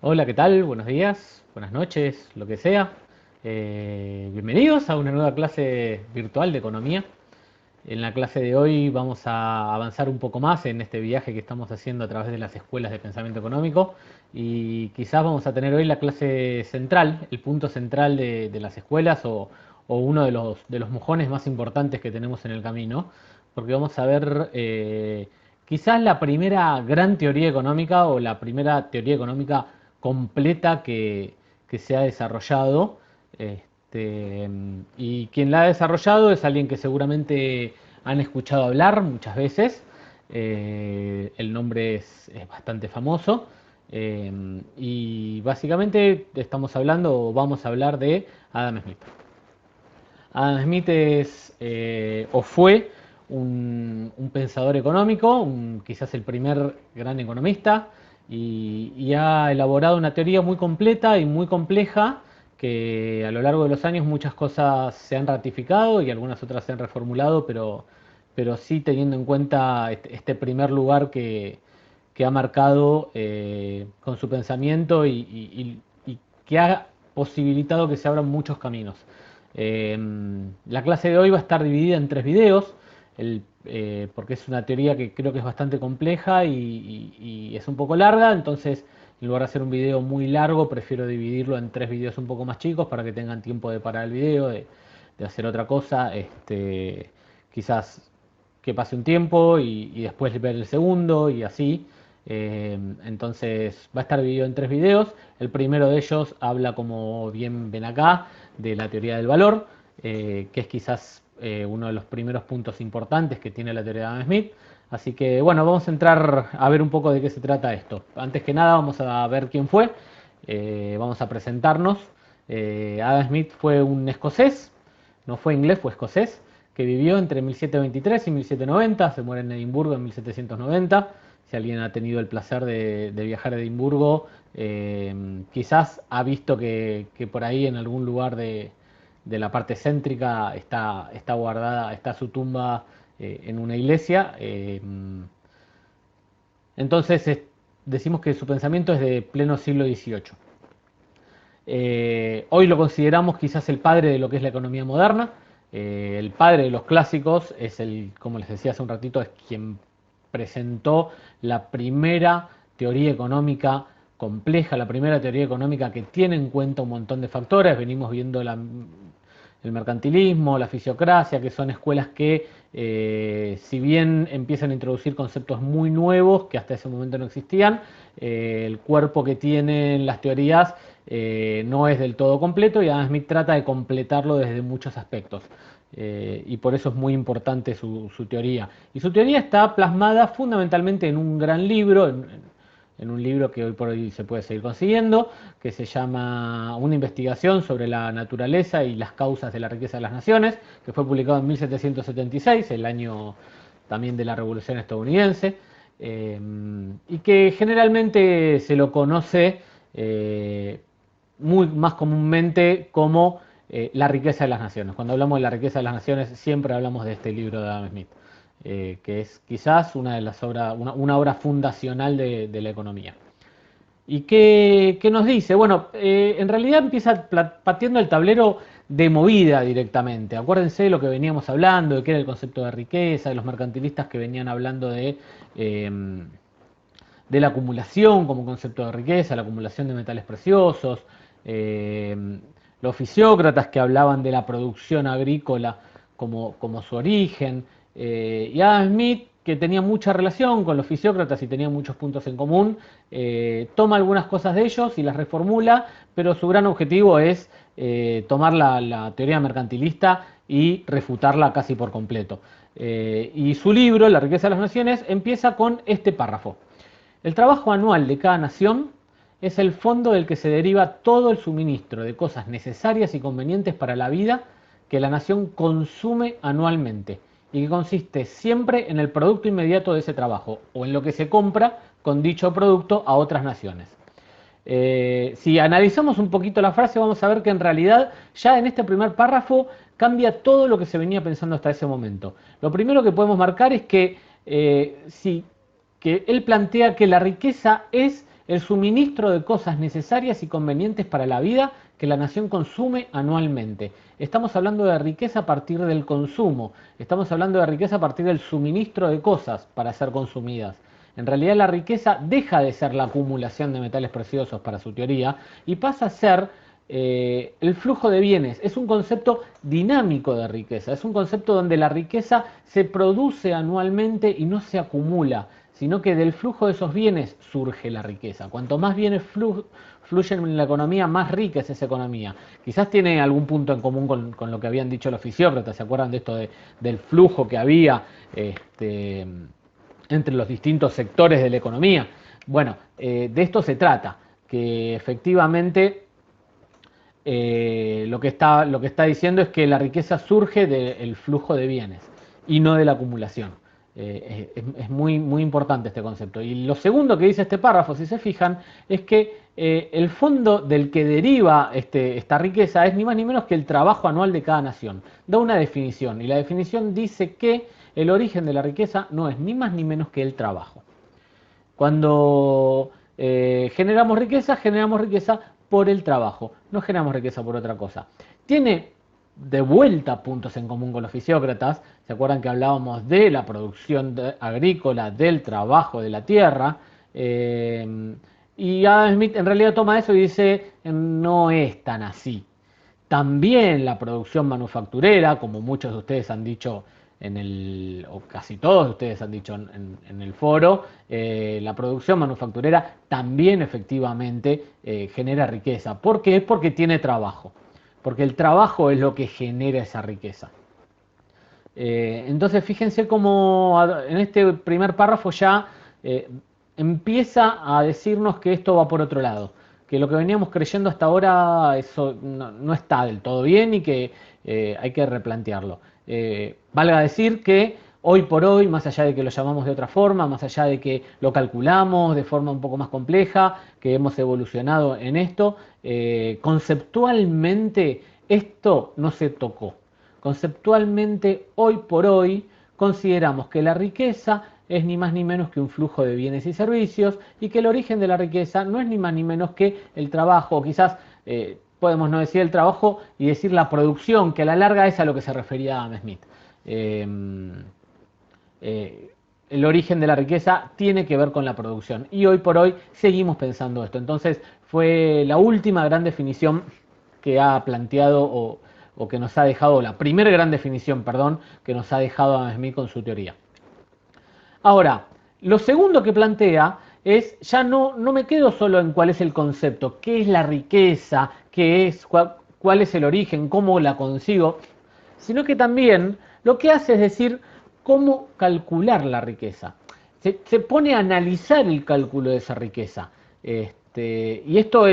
Hola, ¿qué tal? Buenos días, buenas noches, lo que sea. Bienvenidos a una nueva clase virtual de economía. En la clase de hoy vamos a avanzar un poco más en este viaje que estamos haciendo a través de las escuelas de pensamiento económico y quizás vamos a tener hoy la clase central, el punto central de las escuelas o uno de los mojones más importantes que tenemos en el camino, porque vamos a ver quizás la primera gran teoría económica o la primera teoría económica completa que se ha desarrollado. Y quien la ha desarrollado es alguien que seguramente han escuchado hablar muchas veces. El nombre es bastante famoso. Y básicamente estamos hablando o vamos a hablar de Adam Smith. Adam Smith es o fue un pensador económico, quizás el primer gran economista, y ha elaborado una teoría muy completa y muy compleja que a lo largo de los años muchas cosas se han ratificado y algunas otras se han reformulado, pero sí teniendo en cuenta este primer lugar que ha marcado con su pensamiento y que ha posibilitado que se abran muchos caminos. La clase de hoy va a estar dividida en tres videos, porque es una teoría que creo que es bastante compleja y es un poco larga, entonces en lugar de hacer un video muy largo, prefiero dividirlo en tres videos un poco más chicos para que tengan tiempo de parar el video, de hacer otra cosa, quizás que pase un tiempo y después ver el segundo y así. Entonces va a estar dividido en tres videos. El primero de ellos habla, como bien ven acá, de la teoría del valor, que es quizás uno de los primeros puntos importantes que tiene la teoría de Adam Smith. Así que bueno, vamos a entrar a ver un poco de qué se trata esto. Antes que nada vamos a ver quién fue. Vamos a presentarnos. Adam Smith fue un escocés, no fue inglés, fue escocés, que vivió entre 1723 y 1790, se muere en Edimburgo en 1790. Si alguien ha tenido el placer de viajar a Edimburgo, quizás ha visto que por ahí en algún lugar de la parte céntrica está guardada, está su tumba en una iglesia. Entonces decimos que su pensamiento es de pleno siglo XVIII. Hoy lo consideramos quizás el padre de lo que es la economía moderna. El padre de los clásicos es como les decía hace un ratito, es quien presentó la primera teoría económica compleja, la primera teoría económica que tiene en cuenta un montón de factores. Venimos viendo el mercantilismo, la fisiocracia, que son escuelas que, si bien empiezan a introducir conceptos muy nuevos que hasta ese momento no existían, el cuerpo que tienen las teorías no es del todo completo y Adam Smith trata de completarlo desde muchos aspectos. Y por eso es muy importante su teoría. Y su teoría está plasmada fundamentalmente en un gran libro, en un libro que hoy por hoy se puede seguir consiguiendo, que se llama Una investigación sobre la naturaleza y las causas de la riqueza de las naciones, que fue publicado en 1776, el año también de la Revolución Estadounidense, y que generalmente se lo conoce muy más comúnmente como la riqueza de las naciones. Cuando hablamos de la riqueza de las naciones siempre hablamos de este libro de Adam Smith, que es quizás una de las obras, una obra fundacional de la economía. ¿Y qué nos dice? Bueno, en realidad empieza pateando el tablero de movida directamente. Acuérdense de lo que veníamos hablando, de qué era el concepto de riqueza, de los mercantilistas que venían hablando de la acumulación como concepto de riqueza, la acumulación de metales preciosos, eh, los fisiócratas que hablaban de la producción agrícola como su origen, y Adam Smith, que tenía mucha relación con los fisiócratas y tenía muchos puntos en común, toma algunas cosas de ellos y las reformula, pero su gran objetivo es tomar la teoría mercantilista y refutarla casi por completo. Y su libro, La riqueza de las naciones, empieza con este párrafo. El trabajo anual de cada nación es el fondo del que se deriva todo el suministro de cosas necesarias y convenientes para la vida que la nación consume anualmente y que consiste siempre en el producto inmediato de ese trabajo o en lo que se compra con dicho producto a otras naciones. Si analizamos un poquito la frase, vamos a ver que en realidad ya en este primer párrafo cambia todo lo que se venía pensando hasta ese momento. Lo primero que podemos marcar es que, si que él plantea que la riqueza es el suministro de cosas necesarias y convenientes para la vida que la nación consume anualmente. Estamos hablando de riqueza a partir del consumo, estamos hablando de riqueza a partir del suministro de cosas para ser consumidas. En realidad la riqueza deja de ser la acumulación de metales preciosos para su teoría y pasa a ser el flujo de bienes. Es un concepto dinámico de riqueza, es un concepto donde la riqueza se produce anualmente y no se acumula, sino que del flujo de esos bienes surge la riqueza. Cuanto más bienes fluyen en la economía, más rica es esa economía. Quizás tiene algún punto en común con lo que habían dicho los fisiócratas, ¿se acuerdan de esto del flujo que había entre los distintos sectores de la economía? Bueno, de esto se trata, que efectivamente lo que está diciendo es que la riqueza surge del flujo de bienes y no de la acumulación. Es muy, muy importante este concepto. Y lo segundo que dice este párrafo, si se fijan, es que el fondo del que deriva esta riqueza es ni más ni menos que el trabajo anual de cada nación. Da una definición y la definición dice que el origen de la riqueza no es ni más ni menos que el trabajo. Cuando generamos riqueza por el trabajo, no generamos riqueza por otra cosa. Tiene de vuelta puntos en común con los fisiócratas. ¿Se acuerdan que hablábamos de la producción agrícola, del trabajo de la tierra? Y Adam Smith en realidad toma eso y dice, no es tan así. También la producción manufacturera, como muchos de ustedes han dicho o casi todos de ustedes han dicho en el foro, la producción manufacturera también efectivamente genera riqueza. ¿Por qué? Porque tiene trabajo. Porque el trabajo es lo que genera esa riqueza. Entonces fíjense cómo en este primer párrafo ya empieza a decirnos que esto va por otro lado, que lo que veníamos creyendo hasta ahora eso no está del todo bien y que hay que replantearlo. Valga decir que hoy por hoy, más allá de que lo llamamos de otra forma, más allá de que lo calculamos de forma un poco más compleja, que hemos evolucionado en esto, conceptualmente esto no se tocó. Conceptualmente, hoy por hoy, consideramos que la riqueza es ni más ni menos que un flujo de bienes y servicios y que el origen de la riqueza no es ni más ni menos que el trabajo, o quizás podemos no decir el trabajo y decir la producción, que a la larga es a lo que se refería Adam Smith. El origen de la riqueza tiene que ver con la producción y hoy por hoy seguimos pensando esto. Entonces fue la última gran definición que ha planteado o que nos ha dejado, la primera gran definición, perdón, que nos ha dejado Adam Smith con su teoría. Ahora, lo segundo que plantea es, ya no me quedo solo en cuál es el concepto, qué es la riqueza, cuál es el origen, cómo la consigo, sino que también lo que hace es decir cómo calcular la riqueza. Se pone a analizar el cálculo de esa riqueza. Y esto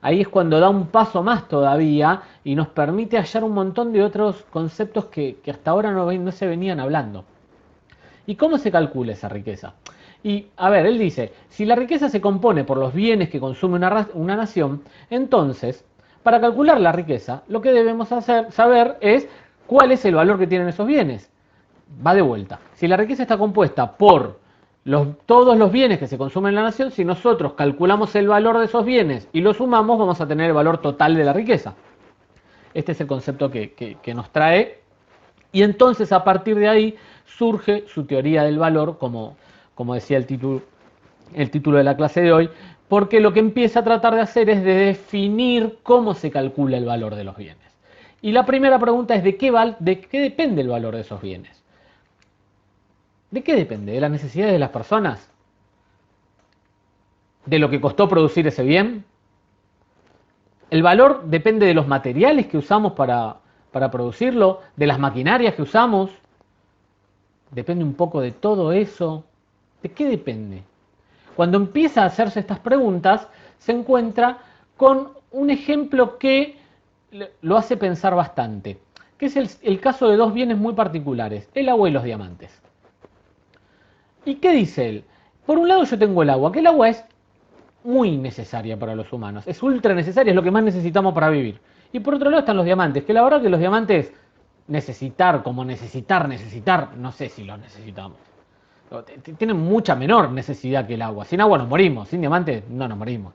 ahí es cuando da un paso más todavía y nos permite hallar un montón de otros conceptos que hasta ahora no se venían hablando. ¿Y cómo se calcula esa riqueza? Y, a ver, él dice, si la riqueza se compone por los bienes que consume una nación, entonces, para calcular la riqueza, lo que debemos saber es cuál es el valor que tienen esos bienes. Va de vuelta. Si la riqueza está compuesta por todos los bienes que se consumen en la nación, si nosotros calculamos el valor de esos bienes y lo sumamos, vamos a tener el valor total de la riqueza. Este es el concepto que nos trae. Y entonces, a partir de ahí, surge su teoría del valor, como decía el título de la clase de hoy, porque lo que empieza a tratar de hacer es de definir cómo se calcula el valor de los bienes. Y la primera pregunta es, ¿de qué depende el valor de esos bienes? ¿De qué depende? ¿De las necesidades de las personas? ¿De lo que costó producir ese bien? ¿El valor depende de los materiales que usamos para producirlo? ¿De las maquinarias que usamos? ¿Depende un poco de todo eso? ¿De qué depende? Cuando empieza a hacerse estas preguntas, se encuentra con un ejemplo que lo hace pensar bastante, que es el caso de dos bienes muy particulares, el agua y los diamantes. ¿Y qué dice él? Por un lado yo tengo el agua, que el agua es muy necesaria para los humanos, es ultra necesaria, es lo que más necesitamos para vivir. Y por otro lado están los diamantes, que la verdad que los diamantes necesitar, no sé si los necesitamos. tienen mucha menor necesidad que el agua. Sin agua nos morimos, sin diamantes no nos morimos.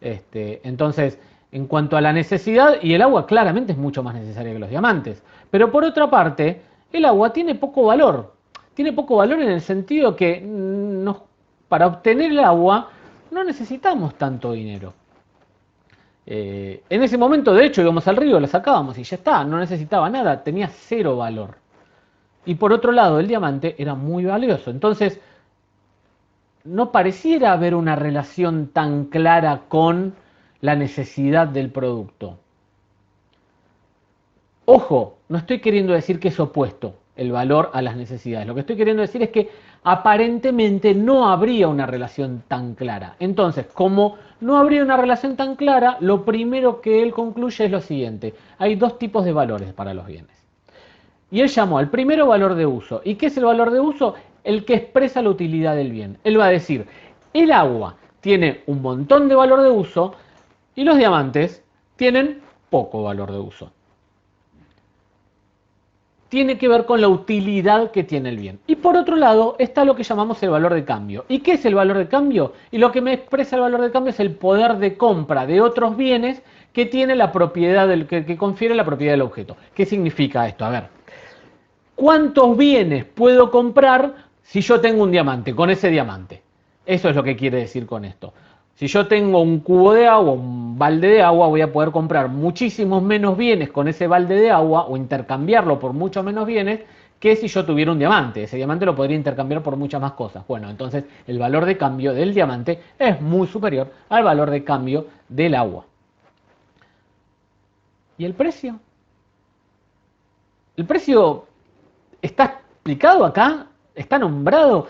Entonces, en cuanto a la necesidad, y el agua claramente es mucho más necesaria que los diamantes. Pero por otra parte, el agua tiene poco valor. Tiene poco valor en el sentido que para obtener el agua no necesitamos tanto dinero. En ese momento, de hecho, íbamos al río, la sacábamos y ya está, no necesitaba nada, tenía cero valor. Y por otro lado, el diamante era muy valioso. Entonces, no pareciera haber una relación tan clara con la necesidad del producto. Ojo, no estoy queriendo decir que es opuesto el valor a las necesidades. Lo que estoy queriendo decir es que aparentemente no habría una relación tan clara. Entonces, como no habría una relación tan clara, lo primero que él concluye es lo siguiente. Hay dos tipos de valores para los bienes. Y él llamó al primero valor de uso. ¿Y qué es el valor de uso? El que expresa la utilidad del bien. Él va a decir, el agua tiene un montón de valor de uso y los diamantes tienen poco valor de uso. Tiene que ver con la utilidad que tiene el bien. Y por otro lado está lo que llamamos el valor de cambio. ¿Y qué es el valor de cambio? Y lo que me expresa el valor de cambio es el poder de compra de otros bienes que tiene la propiedad que confiere la propiedad del objeto. ¿Qué significa esto? A ver, ¿cuántos bienes puedo comprar si yo tengo un diamante, con ese diamante? Eso es lo que quiere decir con esto. Si yo tengo un cubo de agua, un balde de agua, voy a poder comprar muchísimos menos bienes con ese balde de agua o intercambiarlo por muchos menos bienes que si yo tuviera un diamante. Ese diamante lo podría intercambiar por muchas más cosas. Bueno, entonces el valor de cambio del diamante es muy superior al valor de cambio del agua. ¿Y el precio? El precio está explicado acá, está nombrado.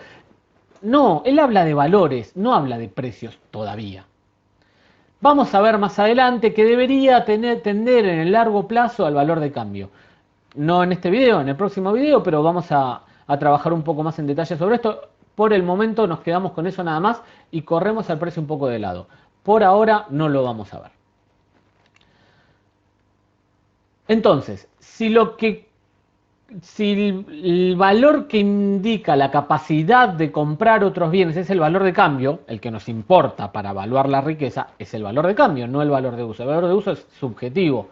No, él habla de valores, no habla de precios todavía. Vamos a ver más adelante que debería tender en el largo plazo al valor de cambio. No en este video, en el próximo video, pero vamos a trabajar un poco más en detalle sobre esto. Por el momento nos quedamos con eso nada más y corremos al precio un poco de lado. Por ahora no lo vamos a ver. Entonces, si el valor que indica la capacidad de comprar otros bienes es el valor de cambio, el que nos importa para evaluar la riqueza es el valor de cambio, no el valor de uso. El valor de uso es subjetivo,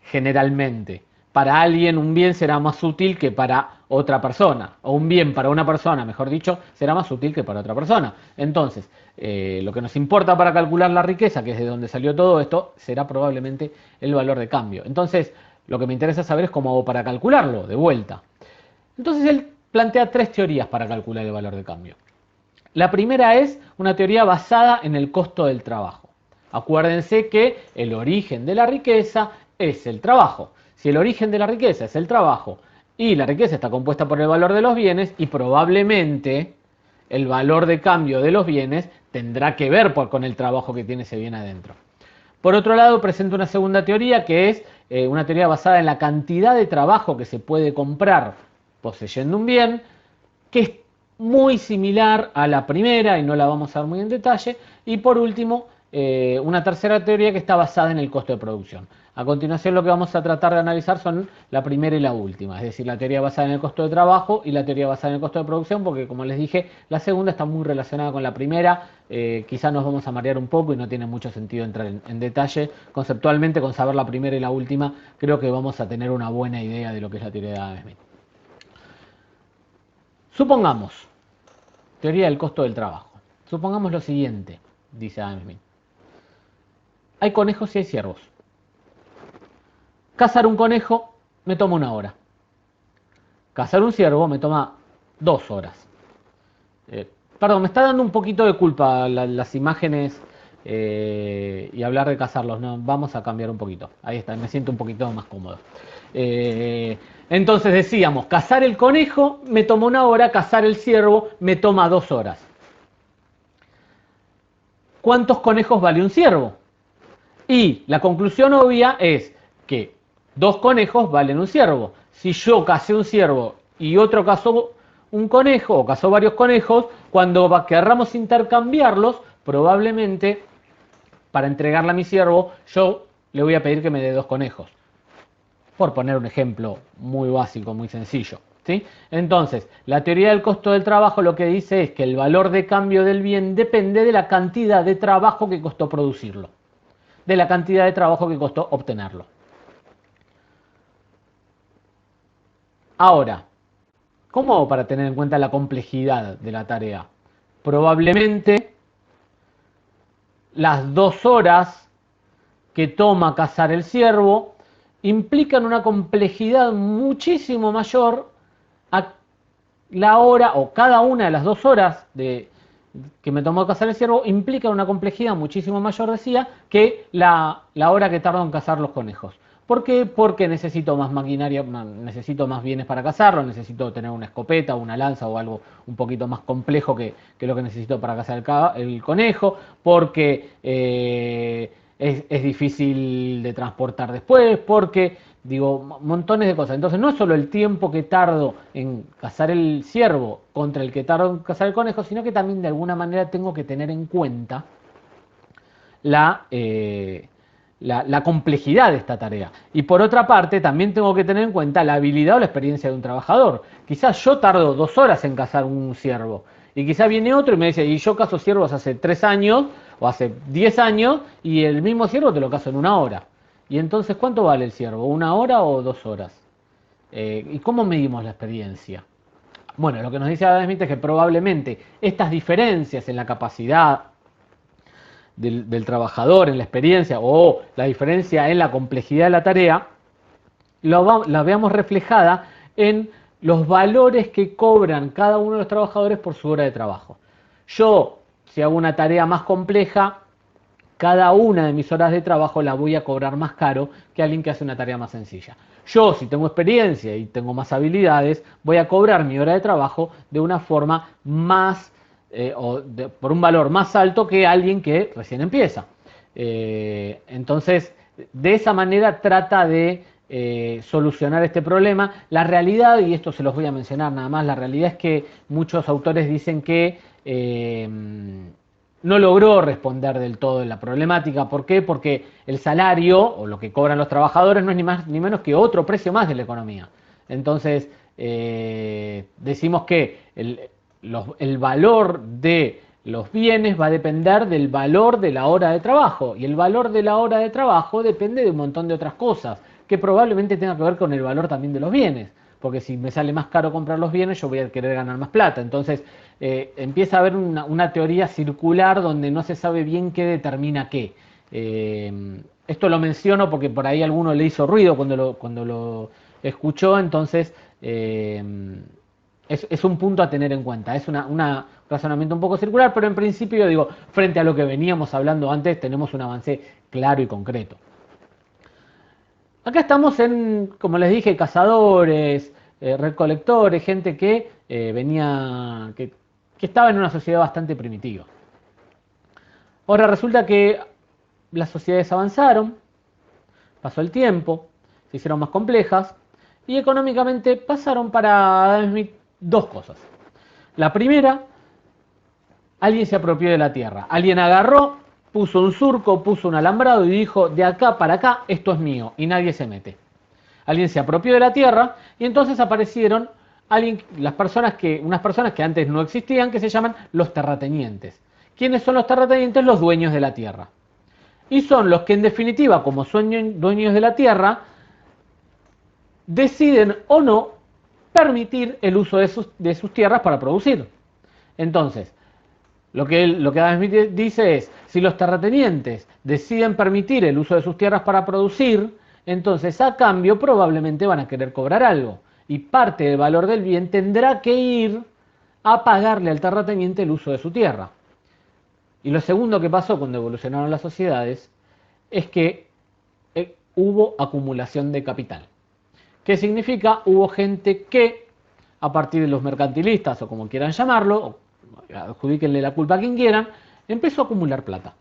generalmente. Para alguien un bien será más útil que para otra persona, o un bien para una persona, mejor dicho, será más útil que para otra persona. Entonces, lo que nos importa para calcular la riqueza, que es de donde salió todo esto, será probablemente el valor de cambio. Entonces, lo que me interesa saber es cómo hago para calcularlo, de vuelta. Entonces él plantea tres teorías para calcular el valor de cambio. La primera es una teoría basada en el costo del trabajo. Acuérdense que el origen de la riqueza es el trabajo. Si el origen de la riqueza es el trabajo y la riqueza está compuesta por el valor de los bienes y probablemente el valor de cambio de los bienes tendrá que ver con el trabajo que tiene ese bien adentro. Por otro lado, presenta una segunda teoría que es una teoría basada en la cantidad de trabajo que se puede comprar poseyendo un bien, que es muy similar a la primera y no la vamos a ver muy en detalle. Y por último, una tercera teoría que está basada en el costo de producción. A continuación lo que vamos a tratar de analizar son la primera y la última, es decir, la teoría basada en el costo de trabajo y la teoría basada en el costo de producción, porque como les dije, la segunda está muy relacionada con la primera, quizás nos vamos a marear un poco y no tiene mucho sentido entrar en detalle. Conceptualmente, con saber la primera y la última, creo que vamos a tener una buena idea de lo que es la teoría de Adam Smith. Supongamos, teoría del costo del trabajo, supongamos lo siguiente, dice Adam Smith. Hay conejos y hay ciervos. Cazar un conejo me toma 1 hora. Cazar un ciervo me toma 2 horas. Perdón, me está dando un poquito de culpa las imágenes y hablar de cazarlos. No, vamos a cambiar un poquito. Ahí está, me siento un poquito más cómodo. Entonces decíamos, cazar el conejo me toma 1 hora, cazar el ciervo me toma 2 horas. ¿Cuántos conejos vale un ciervo? Y la conclusión obvia es que 2 conejos valen un ciervo. Si yo cacé un ciervo y otro cazó un conejo o cazó varios conejos, cuando querramos intercambiarlos, probablemente para entregarle a mi ciervo yo le voy a pedir que me dé 2 conejos. Por poner un ejemplo muy básico, muy sencillo. ¿Sí? Entonces, la teoría del costo del trabajo lo que dice es que el valor de cambio del bien depende de la cantidad de trabajo que costó producirlo, de la cantidad de trabajo que costó obtenerlo. Ahora, ¿cómo hago para tener en cuenta la complejidad de la tarea? Probablemente las 2 horas que toma cazar el ciervo implican una complejidad muchísimo mayor a la hora, o cada una de las 2 horas que me tomó cazar el ciervo implica una complejidad muchísimo mayor, decía, que la hora que tardo en cazar los conejos. ¿Por qué? Porque necesito más maquinaria, necesito más bienes para cazarlo, necesito tener una escopeta, una lanza o algo un poquito más complejo que lo que necesito para cazar el conejo, porque es difícil de transportar después, porque, digo, montones de cosas. Entonces no es solo el tiempo que tardo en cazar el ciervo contra el que tardo en cazar el conejo, sino que también de alguna manera tengo que tener en cuenta la, la complejidad de esta tarea. Y por otra parte, también tengo que tener en cuenta la habilidad o la experiencia de un trabajador. Quizás yo tardo 2 horas en cazar un ciervo, y quizás viene otro y me dice, y yo cazo ciervos hace 3 años o hace 10 años, y el mismo ciervo te lo cazo en 1 hora. Y entonces, ¿cuánto vale el ciervo? ¿1 hora o 2 horas? ¿Y cómo medimos la experiencia? Bueno, lo que nos dice Adam Smith es que probablemente estas diferencias en la capacidad del trabajador, en la experiencia, o la diferencia en la complejidad de la tarea, la veamos reflejada en los valores que cobran cada uno de los trabajadores por su hora de trabajo. Yo, si hago una tarea más compleja, cada una de mis horas de trabajo la voy a cobrar más caro que alguien que hace una tarea más sencilla. Yo, si tengo experiencia y tengo más habilidades, voy a cobrar mi hora de trabajo de una forma más, por un valor más alto que alguien que recién empieza. Entonces, de esa manera trata de solucionar este problema. La realidad, y esto se los voy a mencionar nada más, la realidad es que muchos autores dicen que no logró responder del todo en la problemática. ¿Por qué? Porque el salario, o lo que cobran los trabajadores, no es ni más ni menos que otro precio más de la economía. Entonces, decimos que el valor de los bienes va a depender del valor de la hora de trabajo, y el valor de la hora de trabajo depende de un montón de otras cosas, que probablemente tenga que ver con el valor también de los bienes, porque si me sale más caro comprar los bienes, yo voy a querer ganar más plata. Entonces, empieza a haber una teoría circular donde no se sabe bien qué determina qué. Esto lo menciono porque por ahí alguno le hizo ruido cuando lo escuchó. Entonces es un punto a tener en cuenta. Es un razonamiento un poco circular, pero en principio, digo, frente a lo que veníamos hablando antes, tenemos un avance claro y concreto. Acá estamos en, como les dije, cazadores, recolectores, gente que venía, que estaba en una sociedad bastante primitiva. Ahora resulta que las sociedades avanzaron, pasó el tiempo, se hicieron más complejas, y económicamente pasaron para Adam Smith 2 cosas. La primera, alguien se apropió de la tierra. Alguien agarró, puso un surco, puso un alambrado y dijo, de acá para acá, esto es mío, y nadie se mete. Alguien se apropió de la tierra, y entonces aparecieron unas personas que antes no existían, que se llaman los terratenientes. ¿Quiénes son los terratenientes? Los dueños de la tierra. Y son los que, en definitiva, como son dueños de la tierra, deciden o no permitir el uso de sus tierras para producir. Entonces, lo que Adam Smith dice es, si los terratenientes deciden permitir el uso de sus tierras para producir, entonces a cambio probablemente van a querer cobrar algo. Y parte del valor del bien tendrá que ir a pagarle al terrateniente el uso de su tierra. Y lo segundo que pasó cuando evolucionaron las sociedades es que hubo acumulación de capital. ¿Qué significa? Hubo gente que, a partir de los mercantilistas, o como quieran llamarlo, adjudíquenle la culpa a quien quieran, empezó a acumular plata.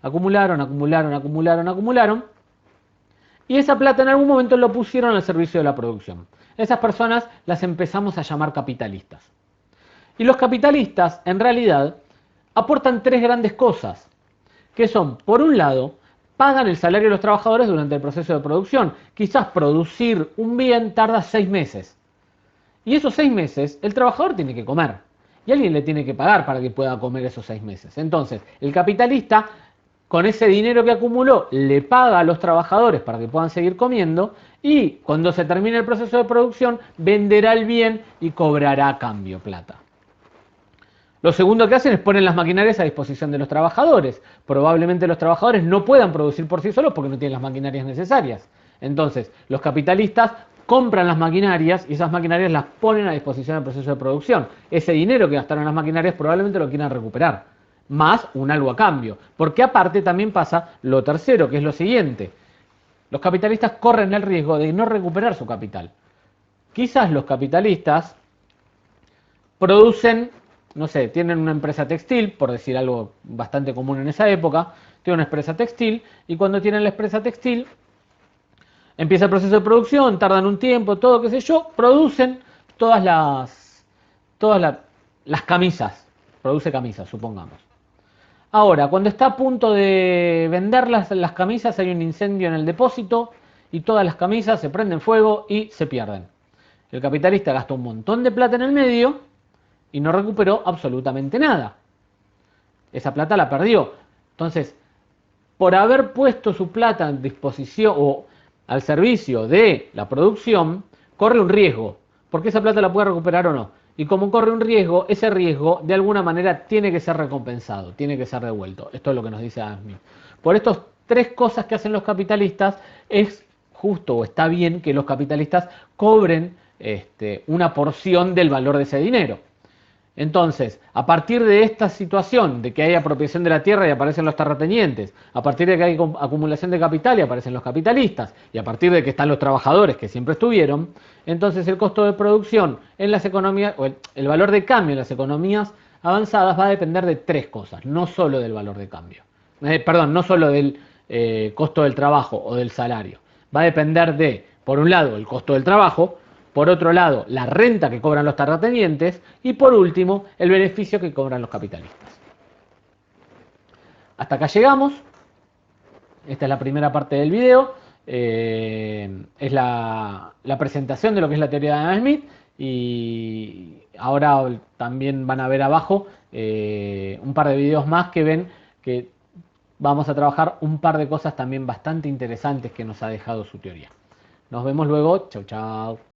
Acumularon, y esa plata en algún momento lo pusieron al servicio de la producción. Esas personas las empezamos a llamar capitalistas. Y los capitalistas, en realidad, aportan 3 grandes cosas, que son, por un lado, pagan el salario de los trabajadores durante el proceso de producción. Quizás producir un bien tarda 6 meses. Y esos 6 meses el trabajador tiene que comer. Y alguien le tiene que pagar para que pueda comer esos 6 meses. Entonces, el capitalista, con ese dinero que acumuló, le paga a los trabajadores para que puedan seguir comiendo. Y cuando se termine el proceso de producción, venderá el bien y cobrará a cambio plata. Lo segundo que hacen es poner las maquinarias a disposición de los trabajadores. Probablemente los trabajadores no puedan producir por sí solos porque no tienen las maquinarias necesarias. Entonces, los capitalistas compran las maquinarias y esas maquinarias las ponen a disposición del proceso de producción. Ese dinero que gastaron en las maquinarias probablemente lo quieran recuperar, más un algo a cambio. Porque aparte también pasa lo tercero, que es lo siguiente. Los capitalistas corren el riesgo de no recuperar su capital. Quizás los capitalistas producen, no sé, tienen una empresa textil, por decir algo bastante común en esa época, tienen una empresa textil y cuando tienen la empresa textil empieza el proceso de producción, tardan un tiempo, todo qué sé yo, producen todas las camisas, produce camisas, supongamos. Ahora, cuando está a punto de vender las camisas, hay un incendio en el depósito y todas las camisas se prenden fuego y se pierden. El capitalista gastó un montón de plata en el medio y no recuperó absolutamente nada. Esa plata la perdió. Entonces, por haber puesto su plata en disposición o al servicio de la producción, corre un riesgo, porque esa plata la puede recuperar o no. Y como corre un riesgo, ese riesgo de alguna manera tiene que ser recompensado, tiene que ser devuelto. Esto es lo que nos dice Adam Smith. Por estas tres cosas que hacen los capitalistas, es justo o está bien que los capitalistas cobren una porción del valor de ese dinero. Entonces, a partir de esta situación, de que hay apropiación de la tierra y aparecen los terratenientes, a partir de que hay acumulación de capital y aparecen los capitalistas, y a partir de que están los trabajadores que siempre estuvieron, entonces el costo de producción en las economías, o el valor de cambio en las economías avanzadas va a depender de tres cosas, no solo del valor de cambio. No solo del costo del trabajo o del salario. Va a depender de, por un lado, el costo del trabajo, por otro lado, la renta que cobran los terratenientes y por último, el beneficio que cobran los capitalistas. Hasta acá llegamos. Esta es la primera parte del video. Es la presentación de lo que es la teoría de Adam Smith y ahora también van a ver abajo un par de videos más que ven que vamos a trabajar un par de cosas también bastante interesantes que nos ha dejado su teoría. Nos vemos luego. Chau, chau.